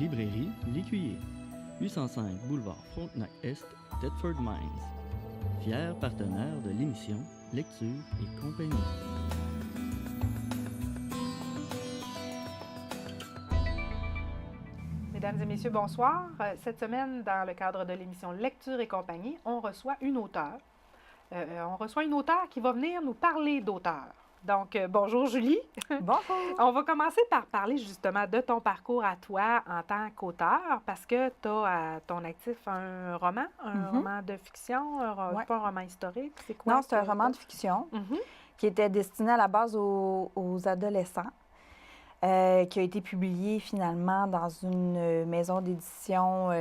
Librairie L'Écuyer, 805 boulevard Frontenac-Est, Thetford Mines. Fier partenaire de l'émission Lecture et compagnie. Mesdames et messieurs, bonsoir. Cette semaine, dans le cadre de l'émission Lecture et compagnie, on reçoit une auteure. Qui va venir nous parler d'auteur. Donc, bonjour Julie. Bonjour. On va commencer par parler justement de ton parcours à toi en tant qu'auteur, parce que tu as à ton actif un roman, roman de fiction, pas un roman historique. C'est quoi? Non, c'est un roman de fiction qui était destiné à la base aux adolescents, qui a été publié finalement dans une maison d'édition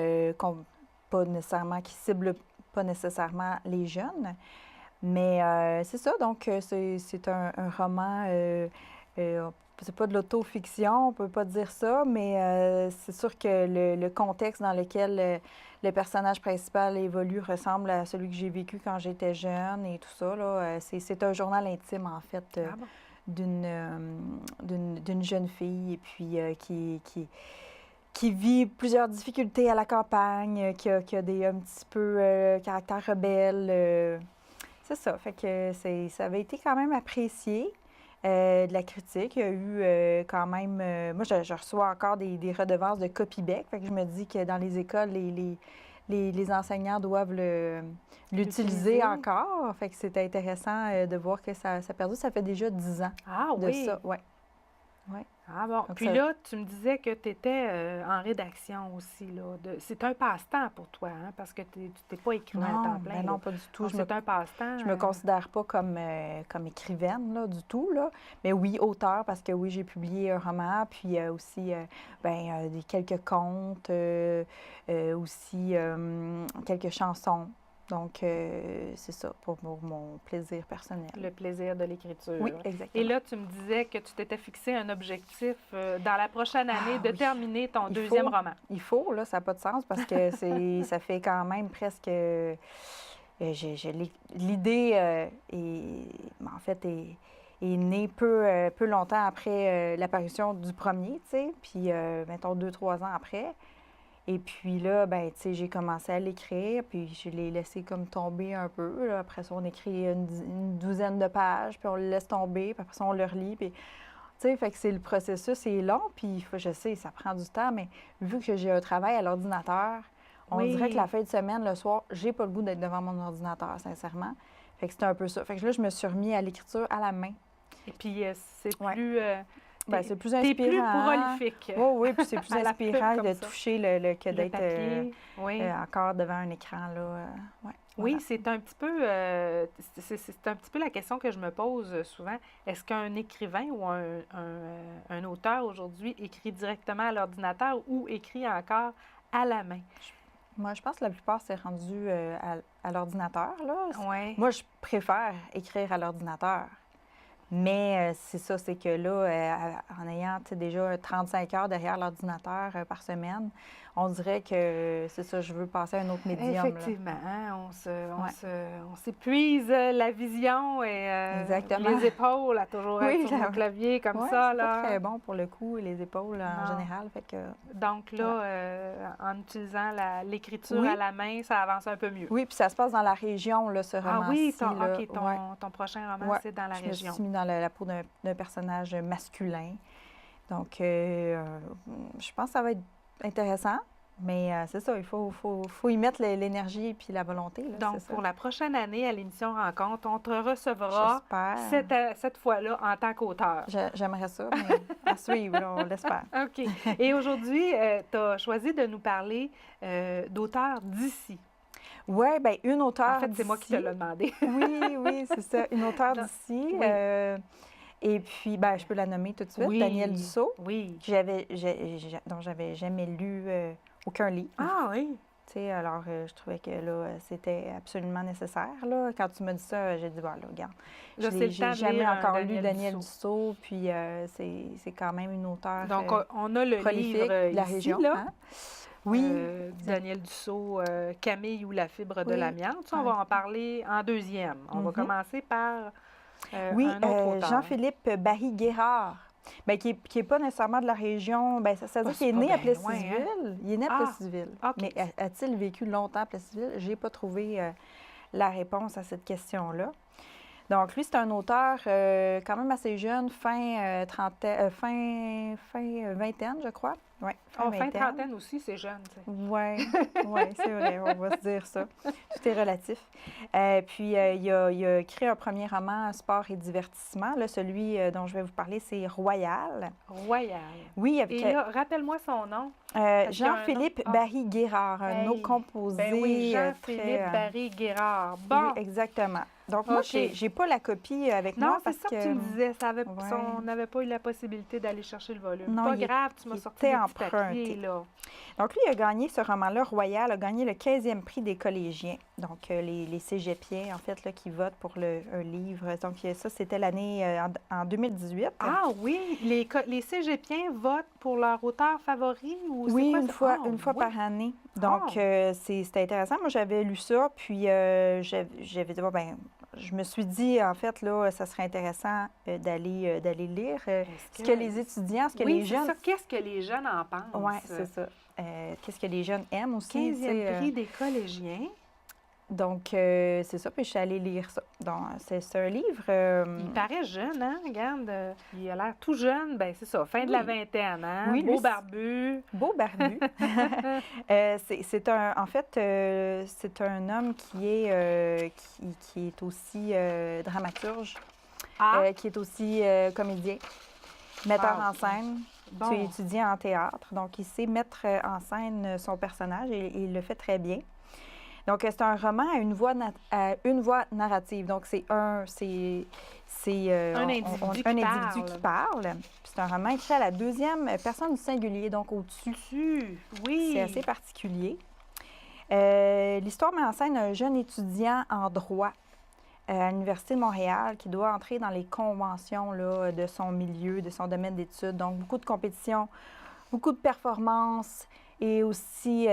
qui cible pas nécessairement les jeunes. Mais c'est ça, donc c'est un roman, c'est pas de l'autofiction, on peut pas dire ça, mais c'est sûr que le contexte dans lequel le personnage principal évolue ressemble à celui que j'ai vécu quand j'étais jeune et tout ça. Là, c'est un journal intime, en fait, d'une jeune fille et puis qui vit plusieurs difficultés à la campagne, qui a un petit peu caractère rebelle. C'est ça. Fait que ça avait été quand même apprécié de la critique. Il y a eu quand même... moi, je reçois encore des redevances de copybec. Fait que je me dis que dans les écoles, les enseignants doivent l'utiliser encore. Fait que c'était intéressant de voir que ça a perdu. Ça fait déjà 10 ans de ça. Ouais. Ouais. Ah bon. Donc, puis là, tu me disais que tu étais en rédaction aussi. C'est un passe-temps pour toi, hein, parce que tu n'es pas écrivain à temps plein. Non, pas du tout. C'est un passe-temps. Je me considère pas comme écrivaine là, du tout. Là. Mais oui, auteur, parce que oui, j'ai publié un roman, puis aussi quelques contes, aussi quelques chansons. Donc, c'est ça, pour mon plaisir personnel. Le plaisir de l'écriture. Oui, exactement. Et là, tu me disais que tu t'étais fixé un objectif dans la prochaine année de terminer ton deuxième roman. Il faut, là, ça n'a pas de sens parce que ça fait quand même presque... l'idée, est née peu longtemps après l'apparition du premier, tu sais, puis, mettons, 2-3 ans après. Et puis là, ben, tu sais, j'ai commencé à l'écrire, puis je l'ai laissé comme tomber un peu. Là. Après ça, on écrit une douzaine de pages, puis on le laisse tomber, puis après ça, on le relit. Puis, tu sais, fait que le processus est long, puis je sais, ça prend du temps, mais vu que j'ai un travail à l'ordinateur, on dirait que la fin de semaine, le soir, j'ai pas le goût d'être devant mon ordinateur, sincèrement. Fait que c'était un peu ça. Fait que là, je me suis remis à l'écriture à la main. Et puis, c'est plus... c'est plus inspirant. T'es plus prolifique. Oui, puis c'est plus inspirant de toucher que d'être encore devant un écran. Là, oui, voilà. C'est un petit peu la question que je me pose souvent. Est-ce qu'un écrivain ou un auteur aujourd'hui écrit directement à l'ordinateur ou écrit encore à la main? Moi, je pense que la plupart, c'est rendu à l'ordinateur. Ouais. Moi, je préfère écrire à l'ordinateur. Mais c'est ça, c'est que là, en ayant déjà 35 heures derrière l'ordinateur par semaine, on dirait que c'est ça, je veux passer à un autre médium. Effectivement, hein, on s'épuise la vision et les épaules à toujours être sur le clavier comme ça. C'est pas très bon pour le cou et les épaules en général. Fait que, donc là, en utilisant l'écriture à la main, ça avance un peu mieux. Oui, puis ça se passe dans la région, là, ce roman-ci. Ton prochain roman, c'est dans la région. Je me suis mis dans la peau d'un personnage masculin. Donc, je pense que ça va être intéressant, mais c'est ça, il faut y mettre l'énergie et puis la volonté. Là, donc, pour la prochaine année, à l'émission Rencontre, on te recevra cette fois-là en tant qu'auteur. J'aimerais ça, mais à suivre, là, on l'espère. OK. Et aujourd'hui, tu as choisi de nous parler d'auteurs d'ici. Oui, bien, une auteure en fait, c'est moi qui te l'ai demandé. oui, c'est ça. Une auteure d'ici. Oui. Et puis, je peux la nommer tout de suite. Oui. Danielle Dussault. Oui. Dont j'avais jamais lu aucun livre. Ah oui. Tu sais, alors, je trouvais que là, c'était absolument nécessaire. Là. Quand tu m'as dit ça, j'ai dit, bon, là, regarde. J'ai jamais encore lu Danielle Dussault. Puis, c'est quand même une auteure donc, on a le prolifique livre de la ici, région. Là. Hein? Oui. Danielle Dussault, Camille ou la fibre de l'amiante. On va en parler en deuxième. On va commencer par un autre auteur. Jean-Philippe Barry-Guérard. Bien, qui est pas nécessairement de la région. Bien, ça veut dire qu'il est né à Plessisville. Hein? Il est né à Plessisville. Okay. Mais a-t-il vécu longtemps à Plessisville? Je n'ai pas trouvé la réponse à cette question-là. Donc, lui, c'est un auteur quand même assez jeune, fin vingtaine, je crois. Oui, fin trentaine aussi, c'est jeune. Oui, c'est vrai, on va se dire ça. Tout est relatif. Puis, il a écrit un premier roman, Sport et divertissement. Là, celui dont je vais vous parler, c'est Royal. Royal. Oui, avec... Et là, rappelle-moi son nom. Jean-Philippe Barry-Guérard, un autre composé. Ben oui, Jean-Philippe Barry-Guérard. Bon. Oui, exactement. Donc, moi, je n'ai pas la copie avec moi. Non, c'est ça que tu me disais. On n'avait pas eu la possibilité d'aller chercher le volume. Non, pas grave, tu m'as sorti des petits papiers, là. Donc, lui, il a gagné ce roman-là, Royal, a gagné le 15e prix des collégiens. Donc, les cégepiens, en fait, là, qui votent pour un livre. Donc, ça, c'était l'année en 2018. Ah oui? Les cégepiens votent pour leur auteur favori? Ou oui, quoi, une fois par année. Donc, c'était intéressant. Moi, j'avais lu ça, puis j'avais dit, bon, ben je me suis dit, en fait, là, ça serait intéressant d'aller lire ce que les étudiants, ce que les jeunes... Oui, c'est ça. Qu'est-ce que les jeunes en pensent? Oui, c'est ça. Qu'est-ce que les jeunes aiment aussi. 15e prix des collégiens. Donc, c'est ça. Puis je suis allée lire ça. Donc, c'est un livre... Il paraît jeune, hein? Regarde, il a l'air tout jeune. Bien, c'est ça, fin de la vingtaine, hein? Oui, beau barbu. Beau barbu. C'est un homme qui est aussi dramaturge, qui est aussi comédien, metteur en scène. Bon. Tu es étudiant en théâtre. Donc, il sait mettre en scène son personnage et il le fait très bien. Donc, c'est un roman à une voix narrative. Donc, c'est un individu qui parle. C'est un roman écrit à la deuxième personne du singulier, donc au-dessus. Oui. C'est assez particulier. L'histoire met en scène un jeune étudiant en droit à l'Université de Montréal qui doit entrer dans les conventions là, de son milieu, de son domaine d'études. Donc, beaucoup de compétitions, beaucoup de performances. Et aussi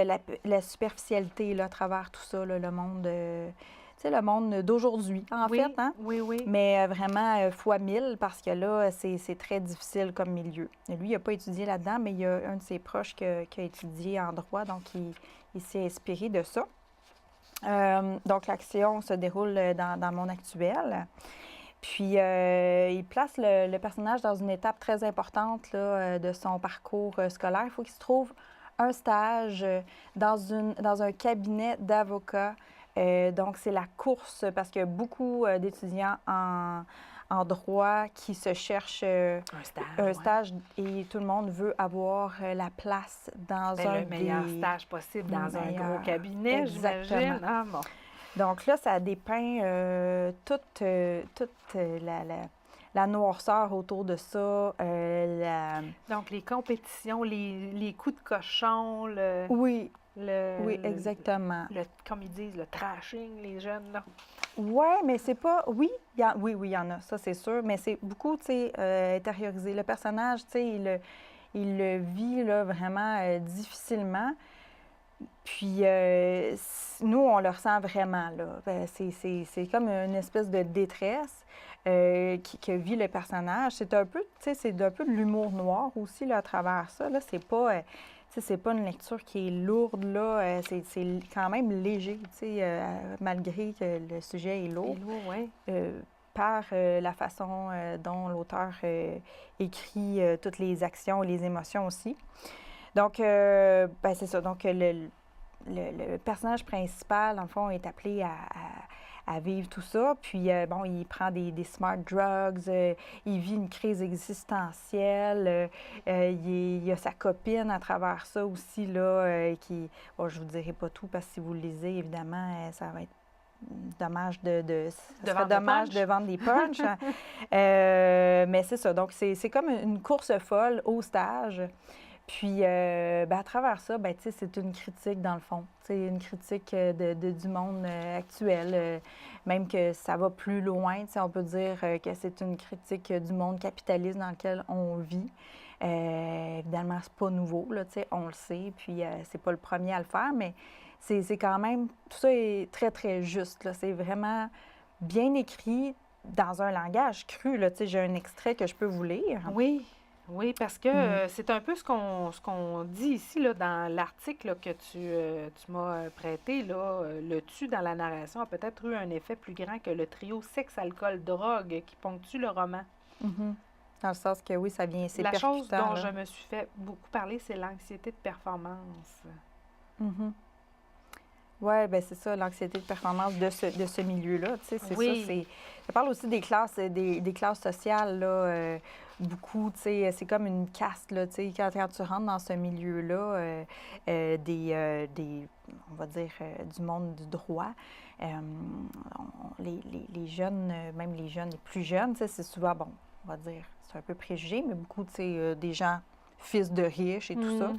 la superficialité là, à travers tout ça, là, le monde, le monde d'aujourd'hui, en fait. Hein? Oui, oui. Mais vraiment fois 1000 parce que là, c'est très difficile comme milieu. Et lui, il n'a pas étudié là-dedans, mais il y a un de ses proches qui a étudié en droit, donc il s'est inspiré de ça. Donc, l'action se déroule dans le monde actuel. Puis, il place le personnage dans une étape très importante là, de son parcours scolaire. Il faut qu'il se trouve un stage dans un cabinet d'avocats. Donc, c'est la course parce qu'il y a beaucoup d'étudiants en droit qui se cherchent un stage et tout le monde veut avoir la place dans le meilleur stage possible dans un gros cabinet, j'imagine. Ah, bon. Donc là, ça dépeint toute la noirceur autour de ça. Donc, les compétitions, les coups de cochon, oui, exactement. Comme ils disent, le trashing, les jeunes, là. Oui, mais c'est pas... Oui, il y en a, ça, c'est sûr, mais c'est beaucoup, tu sais, intériorisé. Le personnage, tu sais, il le vit, là, vraiment difficilement. Puis, nous, on le ressent vraiment, là. C'est comme une espèce de détresse que vit le personnage. C'est un peu, tu sais, c'est un peu de l'humour noir aussi, là, à travers ça. Là, c'est pas une lecture qui est lourde, là. C'est quand même léger, tu sais, malgré que le sujet est lourd. C'est lourd, oui. Par la façon dont l'auteur écrit toutes les actions et les émotions aussi. Donc, c'est ça. Donc, le personnage principal, dans le fond, est appelé à vivre tout ça. Puis, il prend des smart drugs, il vit une crise existentielle, il y a sa copine à travers ça aussi, là, qui... Bon, je ne vous dirai pas tout parce que si vous le lisez, évidemment, ça va être dommage de vendre des punchs. Mais c'est ça. Donc, c'est comme une course folle au stage. Puis, à travers ça, c'est une critique, dans le fond. C'est une critique du monde actuel. Même que ça va plus loin. On peut dire que c'est une critique du monde capitaliste dans lequel on vit. Évidemment, c'est pas nouveau, là, on le sait. Puis, c'est pas le premier à le faire, mais c'est quand même... Tout ça est très, très juste. C'est vraiment bien écrit, dans un langage cru. Là, j'ai un extrait que je peux vous lire. Oui, oui, parce que c'est un peu ce qu'on dit ici là, dans l'article là, que tu m'as prêté. Là, le tu dans la narration a peut-être eu un effet plus grand que le trio sexe, alcool, drogue qui ponctue le roman. Dans le sens que oui, ça vient, c'est La percutant. chose dont là. je me suis fait beaucoup parler, c'est l'anxiété de performance. Oui, bien c'est ça, l'anxiété de performance de ce milieu-là. Tu sais, c'est Oui. ça parle aussi des classes sociales, là, beaucoup, tu sais, c'est comme une caste, là, tu sais, quand tu rentres dans ce milieu-là, on va dire, du monde du droit, les jeunes, même les jeunes, les plus jeunes, tu sais, c'est souvent, bon, on va dire, c'est un peu préjugé, mais beaucoup, tu sais, des gens fils de riches et tout ça.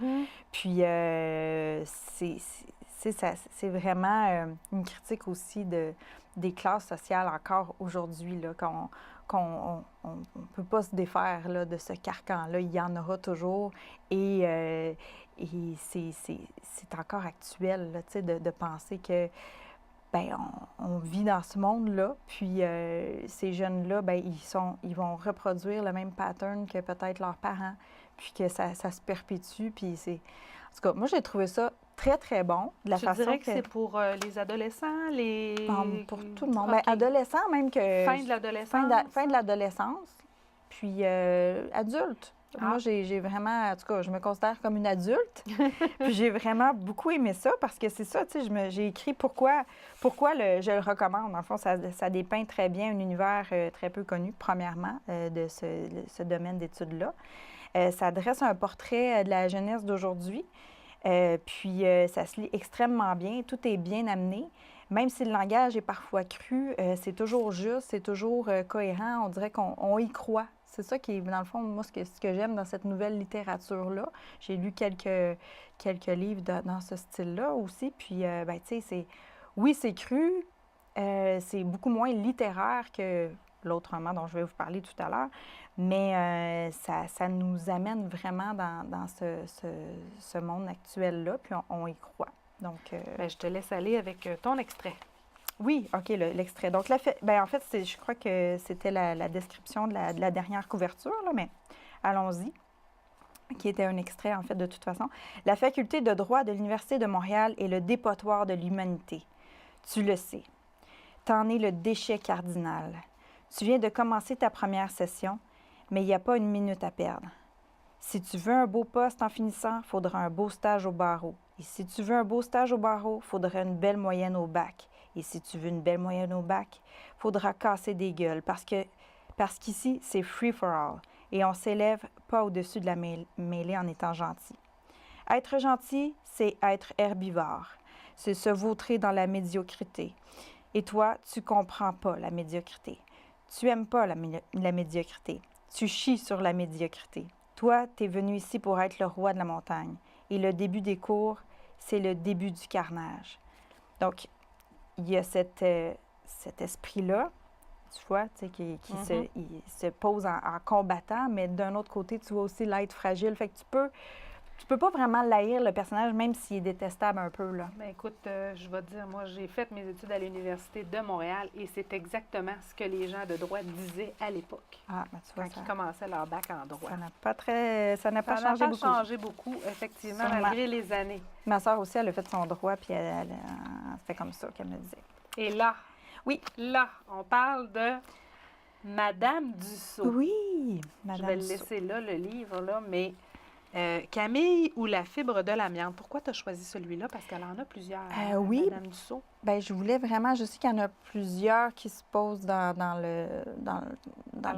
Puis, c'est vraiment une critique aussi des classes sociales encore aujourd'hui, là, qu'on ne peut pas se défaire là, de ce carcan-là. Il y en aura toujours et c'est encore actuel là, de penser que bien, on vit dans ce monde-là, puis ces jeunes-là, bien, ils vont reproduire le même pattern que peut-être leurs parents, puis que ça se perpétue, puis c'est... En tout cas, moi, j'ai trouvé ça très, très bon, de la façon dirais que c'est pour les adolescents, pour tout le monde. Bien, adolescents, même que... Fin de l'adolescence. Fin de l'adolescence, puis adulte. Moi, j'ai vraiment... En tout cas, je me considère comme une adulte, puis j'ai vraiment beaucoup aimé ça, parce que c'est ça, tu sais, j'ai écrit pourquoi je le recommande. En fond, ça dépeint très bien un univers très peu connu, premièrement, de ce domaine d'études-là. Ça dresse un portrait de la jeunesse d'aujourd'hui. Puis, ça se lit extrêmement bien. Tout est bien amené. Même si le langage est parfois cru, c'est toujours juste, c'est toujours cohérent. On dirait qu'on y croit. C'est ça qui est, dans le fond, moi, ce que j'aime dans cette nouvelle littérature-là. J'ai lu quelques livres dans ce style-là aussi. Puis, bien, tu sais, oui, c'est cru. C'est beaucoup moins littéraire que l'autre roman dont je vais vous parler tout à l'heure. Mais ça nous amène vraiment dans ce monde actuel-là, puis on y croit. Donc, bien, je te laisse aller avec ton extrait. Oui, OK, l'extrait. Donc, bien, en fait, je crois que c'était la description de la dernière couverture, là, mais allons-y, qui était un extrait, en fait, de toute façon. La faculté de droit de l'Université de Montréal est le dépotoir de l'humanité. Tu le sais. T'en es le déchet cardinal. Tu viens de commencer ta première session, mais il n'y a pas une minute à perdre. Si tu veux un beau poste en finissant, il faudra un beau stage au barreau. Et si tu veux un beau stage au barreau, il faudra une belle moyenne au bac. Et si tu veux une belle moyenne au bac, il faudra casser des gueules parce qu'ici, c'est free for all. Et on ne s'élève pas au-dessus de la mêlée en étant gentil. Être gentil, c'est être herbivore. C'est se vautrer dans la médiocrité. Et toi, tu comprends pas la médiocrité. Tu aimes pas la médiocrité. Tu chies sur la médiocrité. Toi, tu es venu ici pour être le roi de la montagne. Et le début des cours, c'est le début du carnage. Donc, il y a cet esprit-là, tu vois, tu sais, qui se pose en combattant, mais d'un autre côté, tu vois aussi l'être fragile. Fait que tu peux pas vraiment l'haïr, le personnage, même s'il est détestable un peu, là. Bien, écoute, je vais te dire, moi, j'ai fait mes études à l'Université de Montréal et c'est exactement ce que les gens de droit disaient à l'époque. Ah, ben, tu vois, quand ils commençaient leur bac en droit. Ça n'a pas changé beaucoup, effectivement, Sûrement. malgré les années. Ma soeur aussi, elle a fait son droit, puis c'était comme ça qu'elle me disait. Et là, oui, là, on parle de Madame Dussault. Oui, Madame Je vais le Dussault. laisser là, le livre, là, mais Camille ou la fibre de l'amiante, pourquoi tu as choisi celui-là? Parce qu'elle en a plusieurs, oui. Madame Dussault. Bien, je voulais vraiment, je sais qu'il y en a plusieurs qui se posent dans la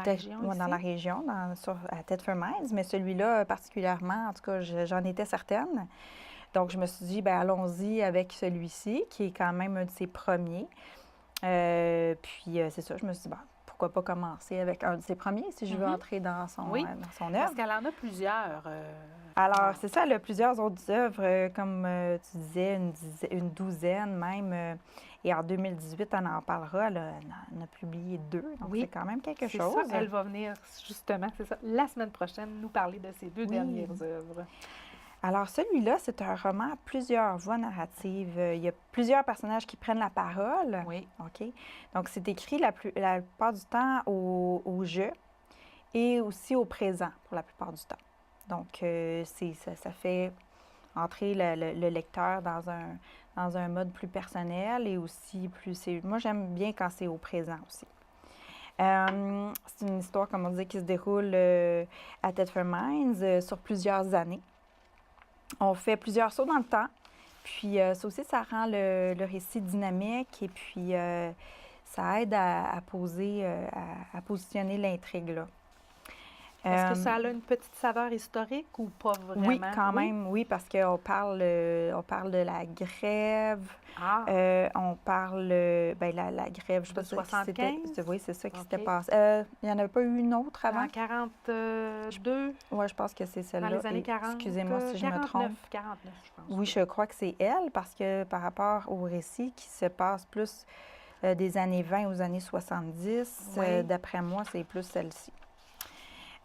région ici? dans la région, à Thetford Mines, mais celui-là particulièrement, en tout cas, j'en étais certaine. Donc, je me suis dit, bien, allons-y avec celui-ci, qui est quand même un de ses premiers. Puis, c'est ça, je me suis dit, bon, pourquoi pas commencer avec un de ses premiers si je veux entrer dans son œuvre. Parce qu'elle en a plusieurs. Alors, c'est ça, elle a plusieurs autres œuvres, comme tu disais, une douzaine même. Et en 2018, on en parlera, elle en a publié 2, donc c'est quand même quelque chose. Ça, elle va venir, justement, c'est ça, la semaine prochaine, nous parler de ces 2 dernières œuvres. Alors, celui-là, c'est un roman à plusieurs voix narratives. Il y a plusieurs personnages qui prennent la parole. Oui. OK? Donc, c'est écrit la plupart du temps au jeu et aussi au présent pour la plupart du temps. Donc, ça fait entrer le lecteur dans un mode plus personnel et aussi plus... Moi, j'aime bien quand c'est au présent aussi. C'est une histoire, comme on dit, qui se déroule à Thetford Mines sur plusieurs années. On fait plusieurs sauts dans le temps. Puis ça aussi, ça rend le récit dynamique et puis ça aide à positionner l'intrigue, là. Est-ce que ça a une petite saveur historique ou pas vraiment? Oui, quand même, oui, parce qu'on parle de la grève. Ah. On parle, la grève, je De sais pas si 75? oui, c'est ça qui s'était OK. passé. Il n'y en avait pas eu une autre avant? En 42, Oui, je pense que c'est celle-là. dans les années Et 40. excusez-moi si je me 49, trompe. 49, je pense. Oui, je crois que c'est elle, parce que par rapport au récit qui se passe plus des années 20 aux années 70, Oui. d'après moi, c'est plus celle-ci.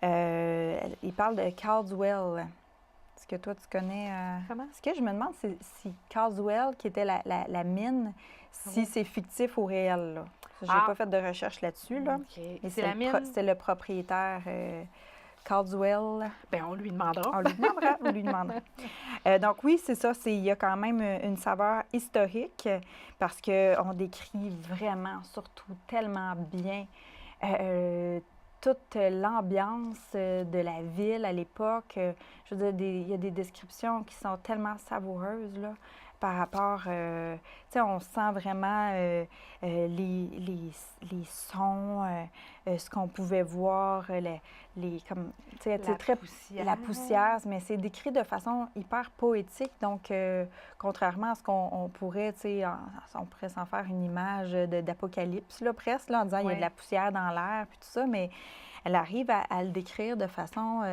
Il parle de Caldwell. Est-ce que toi, tu connais... Comment? Ce que je me demande, c'est si Caldwell, qui était la mine, si Oui. c'est fictif ou réel, là. J'ai pas fait de recherche là-dessus, là. OK. Mais C'est la mine? c'est le propriétaire Caldwell. Bien, on lui demandera. On lui demandera. Donc oui, c'est ça. Il y a quand même une saveur historique parce qu'on décrit vraiment, surtout tellement bien, toute l'ambiance de la ville à l'époque. Je veux dire, il y a des descriptions qui sont tellement savoureuses, là, par rapport... tu sais, on sent vraiment les sons, ce qu'on pouvait voir, comme, tu sais, très poussière. la poussière, mais c'est décrit de façon hyper poétique. Donc, contrairement à ce qu'on pourrait, tu sais, on pourrait s'en faire une image d'apocalypse, là, presque, là, en disant il y a de la poussière dans l'air, puis tout ça, mais elle arrive à le décrire de façon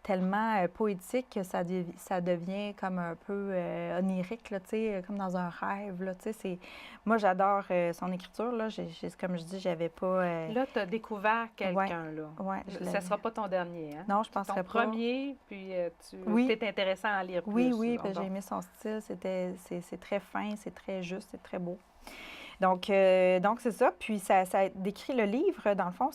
tellement poétique que ça devient comme un peu onirique, là, tu sais, comme dans un rêve, là, tu sais. Moi, j'adore son écriture, là. Comme je dis, j'avais pas... Là, tu as découvert quelqu'un, là. Ouais, ça ne sera pas ton dernier, hein? Non, je penserais pas. Ton premier, puis Oui. tu es intéressant à lire plus. Oui, là, j'ai aimé son style. C'est très fin, c'est très juste, c'est très beau. Donc c'est ça. Puis ça décrit le livre, dans le fond,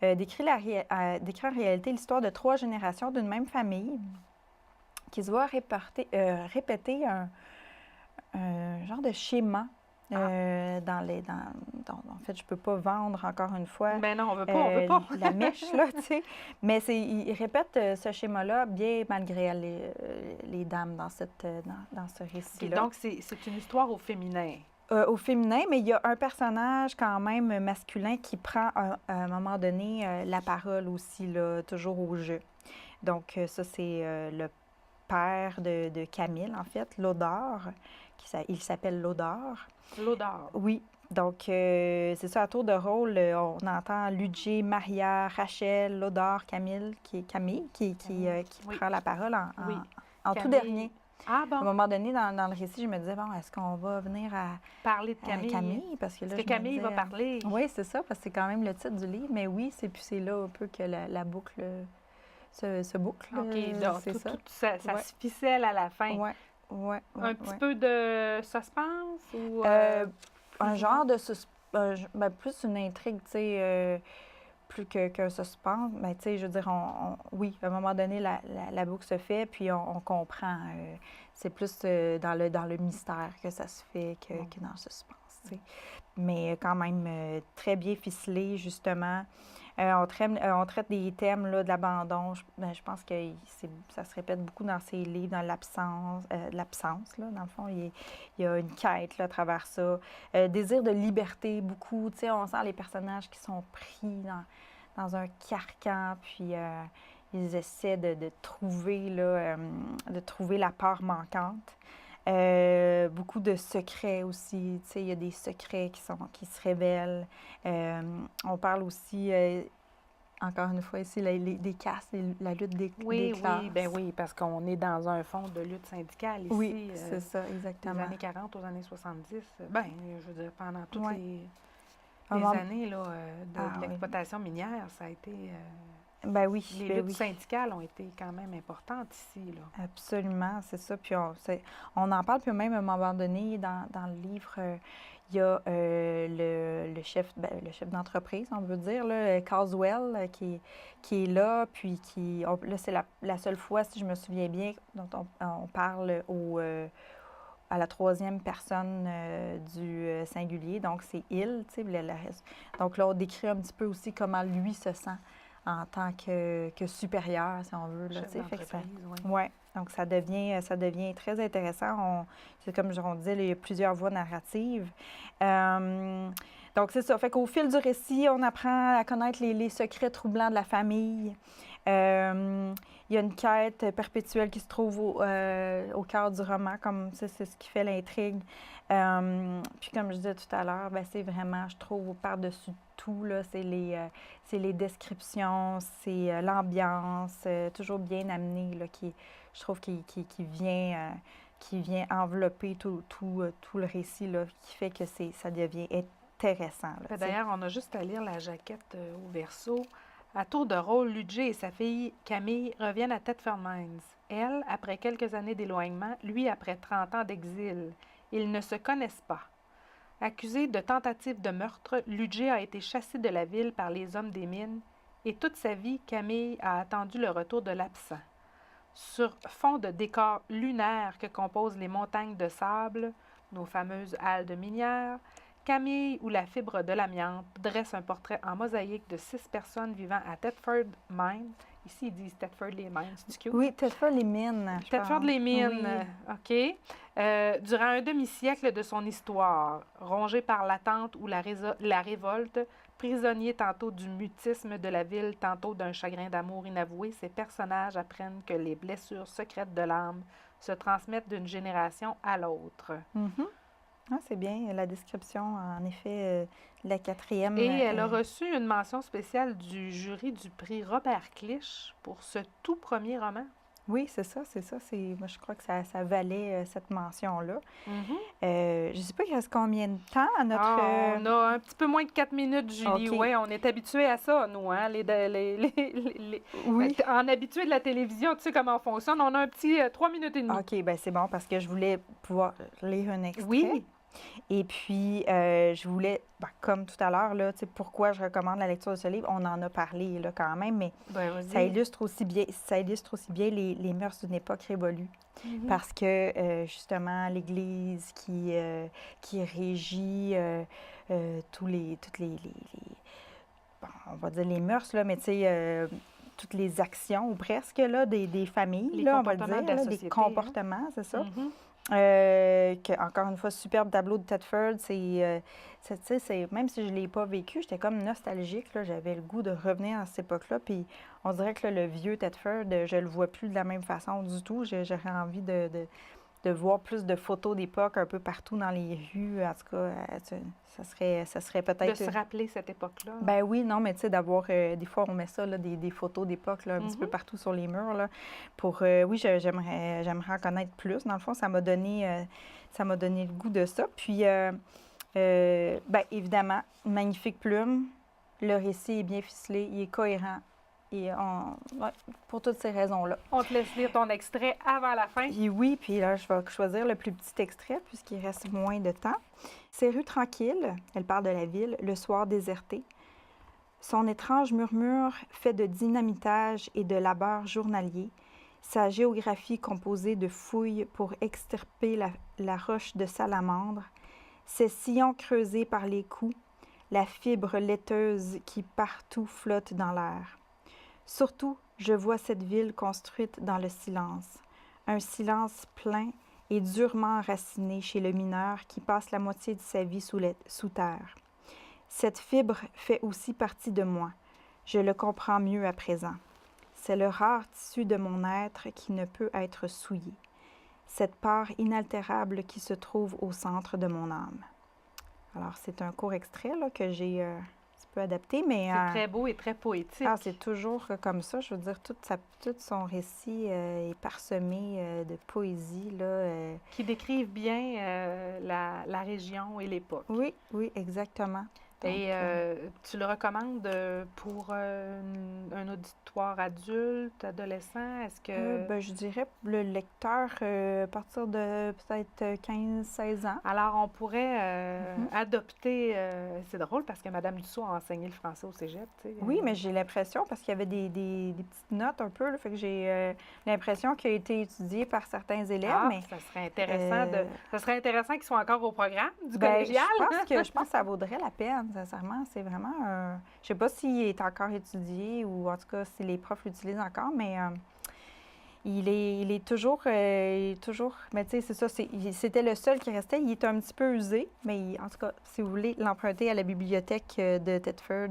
décrit en réalité l'histoire de 3 générations d'une même famille qui se voit répéter un genre de schéma. En fait, je peux pas vendre encore une fois. Ben non, on veut pas. La mèche, là, tu sais. Mais il répète ce schéma-là bien malgré les dames dans ce récit-là. Donc, c'est une histoire au féminin. Au féminin, mais il y a un personnage quand même masculin qui prend à un moment donné la parole aussi, là, toujours au jeu. Donc, ça, c'est le père de Camille, en fait, Lodore. Il s'appelle Lodore. Lodore. Oui. Donc, c'est ça, à tour de rôle, on entend Ludger, Maria, Rachel, Lodore, Camille qui prend la parole en tout dernier. Ah bon? À un moment donné, dans le récit, je me disais, bon, est-ce qu'on va venir à parler de Camille? Parce que là, est-ce que Camille va parler? Oui, c'est ça, parce que c'est quand même le titre du livre. Mais oui, c'est là un peu que la boucle se boucle. OK, donc c'est ça se ficelle à la fin. Oui. Un petit peu de suspense ou... un genre de suspense, plus une intrigue, tu sais, plus qu'un suspense. Mais tu sais, je veux dire, oui, à un moment donné, la boucle se fait, puis on comprend. C'est plus dans le mystère que ça se fait que dans le suspense, tu sais. Mais quand même très bien ficelé, justement. On traite des thèmes là, de l'abandon. Je pense que ça se répète beaucoup dans ces livres, dans l'absence, là, dans le fond. Il y a une quête là, à travers ça. Désir de liberté, beaucoup. Tu sais, on sent les personnages qui sont pris dans un carcan, puis ils essaient de trouver la part manquante. Beaucoup de secrets aussi. Tu sais, il y a des secrets qui se révèlent. On parle aussi, encore une fois ici, des castes, la lutte des classes. Oui, parce qu'on est dans un fond de lutte syndicale ici. Oui, c'est ça, exactement. Des années 40 aux années 70. Je veux dire, pendant toutes les moment... années là, de l'exploitation minière, ça a été... Ben oui, Les ben luttes oui. syndicales ont été quand même importantes ici, là. Absolument, c'est ça. Puis on en parle, puis même à un moment donné, dans le livre, il y a le chef, le chef d'entreprise, on veut dire, là, Caswell, qui est là, puis là, c'est la seule fois, si je me souviens bien, dont on parle à la troisième personne du singulier, donc c'est il, tu sais, donc là, on décrit un petit peu aussi comment lui se sent en tant que supérieur, si on veut. Là, Chef tu sais, fait que ça, d'entreprise, oui. ouais, donc ça devient très intéressant. C'est comme on disait, il y a plusieurs voies narratives. Donc c'est ça, fait qu'au fil du récit, on apprend à connaître les secrets troublants de la famille. Il y a une quête perpétuelle qui se trouve au cœur du roman, comme c'est ce qui fait l'intrigue. Puis comme je disais tout à l'heure, ben, c'est vraiment, je trouve, par-dessus tout, là, c'est les descriptions, c'est l'ambiance, toujours bien amenée, là, je trouve, qui vient envelopper tout le récit, là, qui fait que ça devient intéressant. Là, tu sais. D'ailleurs, on a juste à lire la jaquette au verso. À tour de rôle, Ludger et sa fille Camille reviennent à Thetford Mines. Elle, après quelques années d'éloignement, lui après 30 ans d'exil. Ils ne se connaissent pas. Accusé de tentative de meurtre, Ludger a été chassé de la ville par les hommes des mines et toute sa vie, Camille a attendu le retour de l'absent. Sur fond de décor lunaire que composent les montagnes de sable, nos fameuses halles de minières, Camille ou la fibre de l'amiante dresse un portrait en mosaïque de 6 personnes vivant à Thetford Mines. Ici, ils disent Thetford les Mines, c'est cute? Oui, Thetford les Mines. Thetford les Mines, oui. OK. Durant un demi-siècle de son histoire, rongé par l'attente ou la révolte, prisonnier tantôt du mutisme de la ville, tantôt d'un chagrin d'amour inavoué, ces personnages apprennent que les blessures secrètes de l'âme se transmettent d'une génération à l'autre. Mm-hmm. Ah, c'est bien, la description, en effet, la quatrième. Et elle a reçu une mention spéciale du jury du prix Robert Clich pour ce tout premier roman. Oui, c'est ça. Moi, je crois que ça valait cette mention-là. Mm-hmm. Je ne sais pas, il reste combien de temps à notre... On a un petit peu moins de 4 minutes, Julie. Okay. Oui, on est habitué à ça, nous, hein? Oui. En habitué de la télévision, tu sais comment on fonctionne. On a un petit 3 minutes et demie. OK, bien c'est bon, parce que je voulais pouvoir lire un extrait. Oui. Et puis, je voulais, comme tout à l'heure, là, tu sais, pourquoi je recommande la lecture de ce livre, on en a parlé là, quand même, mais ça illustre aussi bien les mœurs d'une époque révolue. Mm-hmm. Parce que, justement, l'Église qui régit toutes les bon, on va dire les mœurs, là, mais tu sais, toutes les actions, ou presque, là, des familles, là, on va le dire, de la là, société, des comportements, c'est ça. Mm-hmm. Encore une fois, superbe tableau de Thetford. Même si je ne l'ai pas vécu, j'étais comme nostalgique. Là, j'avais le goût de revenir à cette époque-là. Puis on dirait que là, le vieux Thetford, je ne le vois plus de la même façon du tout. J'aurais envie de voir plus de photos d'époque un peu partout dans les rues. En tout cas, ça serait peut-être... De se rappeler cette époque-là. Ben oui, non, mais tu sais, d'avoir... des fois, on met ça, là, des photos d'époque, là, un petit peu partout sur les murs, là, pour... oui, j'aimerais en connaître plus. Dans le fond, ça m'a donné le goût de ça. Puis, ben évidemment, une magnifique plume. Le récit est bien ficelé, il est cohérent. Et pour toutes ces raisons-là. On te laisse lire ton extrait avant la fin. Et oui, puis là, je vais choisir le plus petit extrait puisqu'il reste moins de temps. Ces rues tranquilles, elle parle de la ville, le soir déserté. Son étrange murmure fait de dynamitage et de labeur journalier. Sa géographie composée de fouilles pour extirper la roche de salamandre. Ses sillons creusés par les coups. La fibre laiteuse qui partout flotte dans l'air. Surtout, je vois cette ville construite dans le silence. Un silence plein et durement enraciné chez le mineur qui passe la moitié de sa vie sous terre. Cette fibre fait aussi partie de moi. Je le comprends mieux à présent. C'est le rare tissu de mon être qui ne peut être souillé. Cette part inaltérable qui se trouve au centre de mon âme. Alors, c'est un court extrait là, que j'ai... adapté, mais... C'est très beau et très poétique. Ah, c'est toujours comme ça. Je veux dire, tout son récit est parsemé de poésie, là. Qui décrivent bien la région et l'époque. Oui, exactement. Et tu le recommandes pour un auditoire adulte, adolescent? Est-ce que... Je dirais le lecteur à partir de peut-être 15-16 ans. Alors, on pourrait adopter... c'est drôle parce que Mme Dussault a enseigné le français au cégep. Tu sais. Oui, mais j'ai l'impression, parce qu'il y avait des petites notes un peu, là, fait que j'ai l'impression qu'il a été étudié par certains élèves. Mais ça serait intéressant ça serait intéressant qu'ils soient encore au programme du ben, collégial. je pense que ça vaudrait la peine, sincèrement. C'est vraiment un... Je sais pas s'il est encore étudié ou en tout cas si les profs l'utilisent encore, mais il est toujours... mais tu sais, c'est ça, c'était le seul qui restait. Il est un petit peu usé, mais en tout cas, si vous voulez l'emprunter à la bibliothèque de Thetford,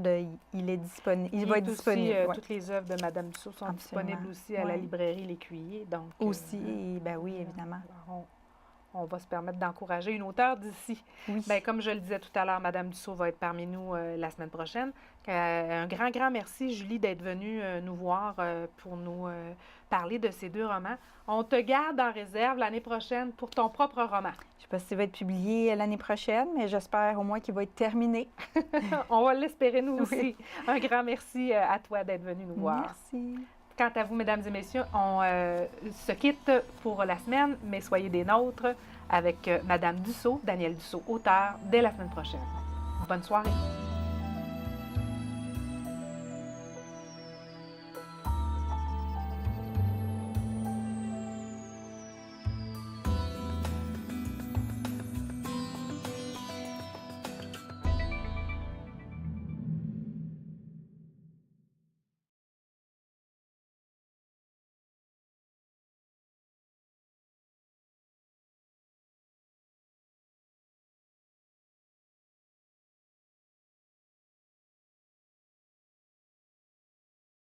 il est disponible. Il va être disponible. Aussi, toutes les œuvres de Mme Dussault sont disponibles aussi à la librairie L'Écuyer. Donc, aussi, ben oui, évidemment. On va se permettre d'encourager une auteure d'ici. Oui. Bien, comme je le disais tout à l'heure, Mme Dussault va être parmi nous la semaine prochaine. Un grand, grand merci, Julie, d'être venue nous voir pour nous parler de ces 2 romans. On te garde en réserve l'année prochaine pour ton propre roman. Je ne sais pas s'il va être publié l'année prochaine, mais j'espère au moins qu'il va être terminé. On va l'espérer, nous aussi. Un grand merci à toi d'être venu nous voir. Merci. Quant à vous, mesdames et messieurs, on se quitte pour la semaine, mais soyez des nôtres avec Madame Dussault, Danielle Dussault, auteure, dès la semaine prochaine. Bonne soirée.